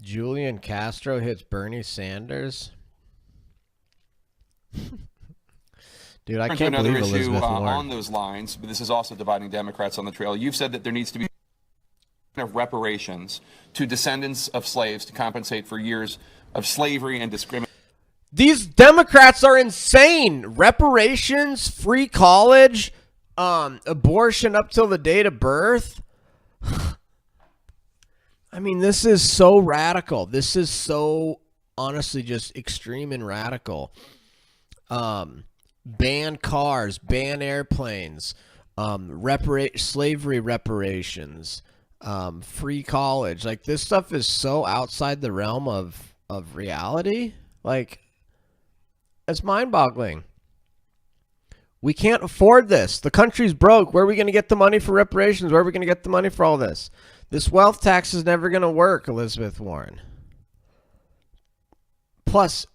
Julian Castro hits Bernie Sanders. Dude, I can't believe Elizabeth Warren. On those lines, but this is also dividing Democrats on the trail. You've said that there needs to be reparations to descendants of slaves to compensate for years of slavery and discrimination. These Democrats are insane. Reparations, free college, abortion up till the date of birth. I mean, this is so radical. This is so honestly just extreme and radical. Ban cars, ban airplanes, slavery reparations, free college. Like, this stuff is so outside the realm of reality. Like, it's mind-boggling. We can't afford this. The country's broke. Where are we going to get the money for reparations? Where are we going to get the money for all this? This wealth tax is never going to work, Elizabeth Warren. Plus,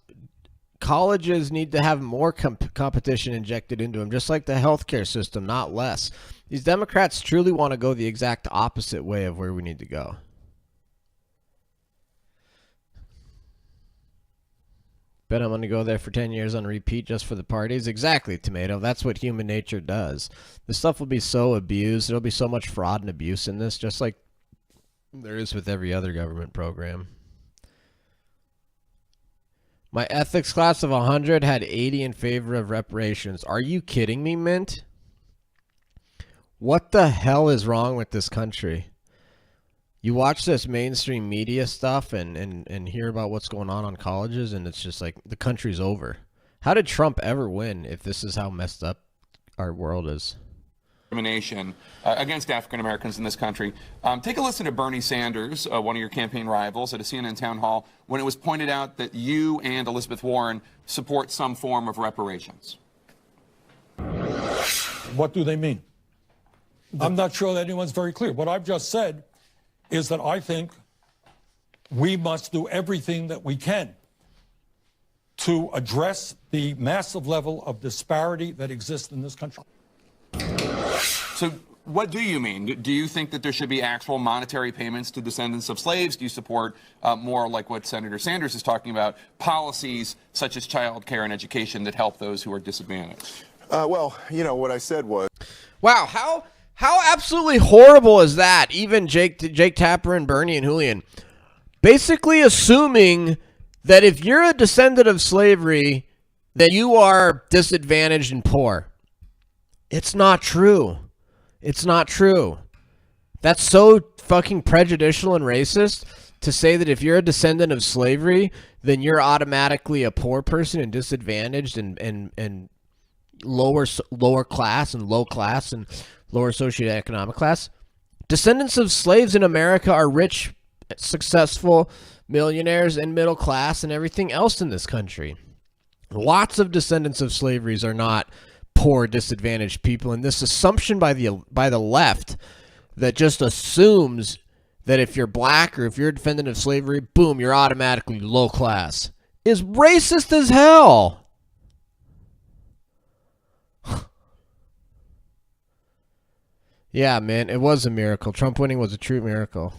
colleges need to have more competition injected into them, just like the healthcare system, not less. These Democrats truly want to go the exact opposite way of where we need to go. Bet I'm going to go there for 10 years on repeat just for the parties. Exactly, Tomato. That's what human nature does. This stuff will be so abused. There'll be so much fraud and abuse in this, just like there is with every other government program. My ethics class of 100 had 80 in favor of reparations. Are you kidding me, Mint? What the hell is wrong with this country? You watch this mainstream media stuff and hear about what's going on colleges, and it's just like the country's over. How did Trump ever win if this is how messed up our world is? Discrimination against African Americans in this country. Take a listen to Bernie Sanders, one of your campaign rivals, at a CNN town hall when it was pointed out that you and Elizabeth Warren support some form of reparations. What do they mean? I'm not sure that anyone's very clear. What I've just said is that I think we must do everything that we can to address the massive level of disparity that exists in this country. So what do you mean? Do you think that there should be actual monetary payments to descendants of slaves? Do you support more like what Senator Sanders is talking about, policies such as child care and education that help those who are disadvantaged? Well, you know, what I said was... Wow, how absolutely horrible is that? Even Jake Tapper and Bernie and Julian basically assuming that if you're a descendant of slavery, that you are disadvantaged and poor. It's not true. It's not true. That's so fucking prejudicial and racist to say that if you're a descendant of slavery, then you're automatically a poor person and disadvantaged and lower class and low class and lower socioeconomic class. Descendants of slaves in America are rich, successful millionaires and middle class and everything else in this country. Lots of descendants of slaveries are not poor, disadvantaged people, and this assumption by the left that just assumes that if you're black or if you're a descendant of slavery, boom, you're automatically low class, is racist as hell. Yeah, man, it was a miracle. Trump winning was a true miracle.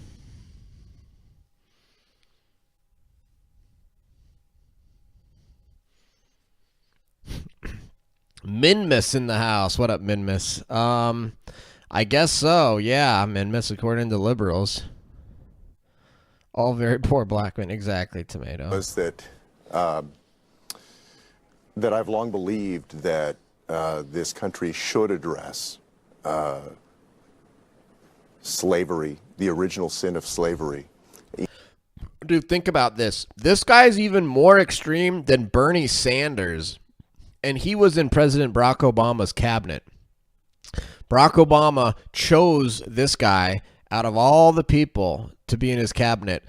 Minmus in the house. What up, Minmus? I guess so. Yeah, Minmus, according to liberals. All very poor black men. Exactly, Tomato. Was that that I've long believed that this country should address slavery, the original sin of slavery. Dude, think about this. This guy's even more extreme than Bernie Sanders, and he was in President Barack Obama's cabinet. Barack Obama chose this guy out of all the people to be in his cabinet,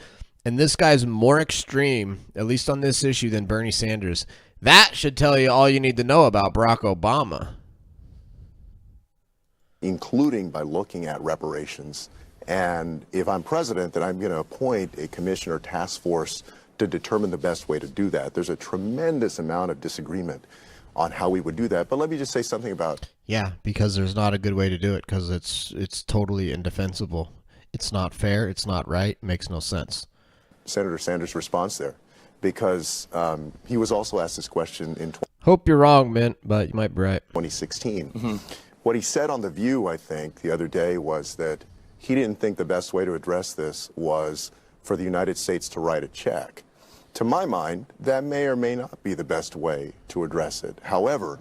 and this guy's more extreme, at least on this issue, than Bernie Sanders. That should tell you all you need to know about Barack Obama. Including by looking at reparations. And if I'm president, then I'm going to appoint a commission or task force to determine the best way to do that. There's a tremendous amount of disagreement on how we would do that. But let me just say something about... Yeah, because there's not a good way to do it, because it's totally indefensible. It's not fair. It's not right. It makes no sense. Senator Sanders' response there, because he was also asked this question in Hope you're wrong, Mint, but you might be right. 2016. What he said on The View, I think, the other day was that he didn't think the best way to address this was for the United States to write a check. To my mind, that may or may not be the best way to address it. However,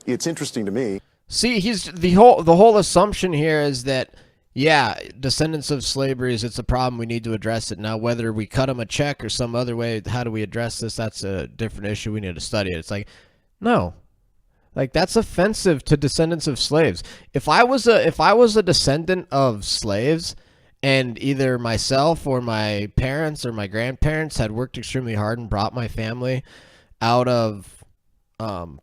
it's interesting to me. See, the whole assumption here is that, yeah, descendants of slavery it's a problem. We need to address it. Now, whether we cut them a check or some other way, how do we address this? That's a different issue. We need to study it. It's like, no, like that's offensive to descendants of slaves. If I was a descendant of slaves, and either myself or my parents or my grandparents had worked extremely hard and brought my family out of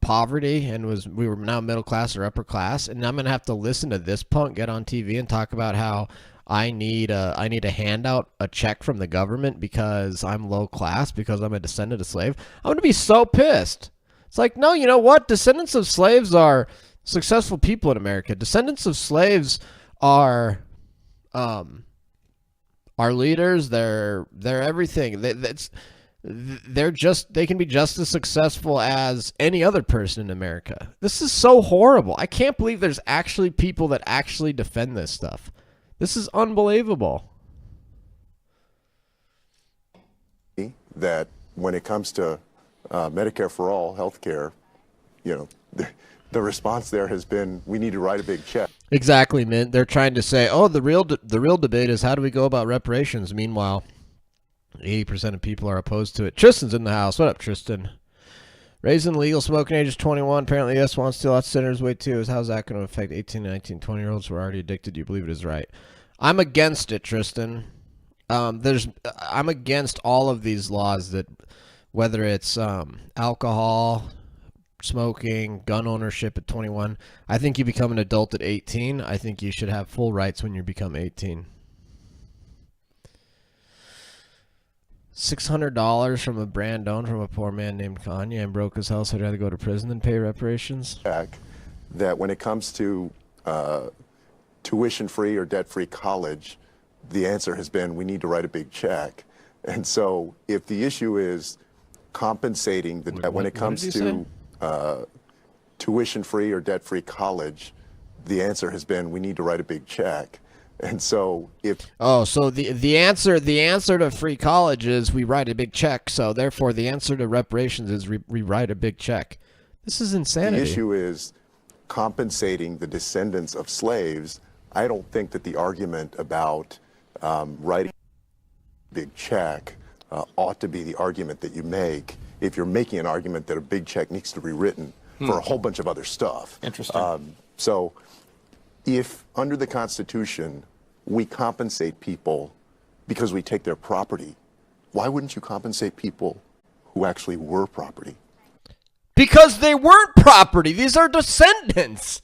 poverty and we were now middle class or upper class, and I'm gonna have to listen to this punk get on TV and talk about how I need a handout, a check from the government because I'm low class, because I'm a descendant of slave, I'm gonna be so pissed. It's like, no, you know what? Descendants of slaves are successful people in America. Descendants of slaves are leaders. They're everything. They can be just as successful as any other person in America. This is so horrible. I can't believe there's actually people that actually defend this stuff. This is unbelievable. That when it comes to Medicare for all, health care, the response there has been, we need to write a big check. Exactly, Mint. They're trying to say, oh, the real debate is how do we go about reparations? Meanwhile, 80% of people are opposed to it. Tristan's in the house. What up, Tristan? Raising the legal smoking age is 21. Apparently, yes, wants to let sinners wait too. How's that going to affect 18, 19, 20-year-olds who are already addicted? Do you believe it is right? I'm against it, Tristan. I'm against all of these laws that, whether it's alcohol, smoking, gun ownership at 21. I think you become an adult at 18. I think you should have full rights when you become 18. $600 from a brand owned from a poor man named Kanye and broke his house. I'd rather go to prison than pay reparations. That when it comes to tuition-free or debt-free college, the answer has been we need to write a big check. And so if the issue is compensating the debt, when it comes to tuition-free or debt-free college, the answer has been we need to write a big check. And so if so the answer to free college is we write a big check. So therefore the answer to reparations is we write a big check. This is insanity. The issue is compensating the descendants of slaves. I don't think that the argument about writing a big check ought to be the argument that you make if you're making an argument that a big check needs to be written for a whole bunch of other stuff. Interesting. So if under the Constitution we compensate people because we take their property, why wouldn't you compensate people who actually were property? Because they weren't property. These are descendants.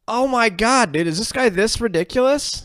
Oh my God, dude. Is this guy this ridiculous?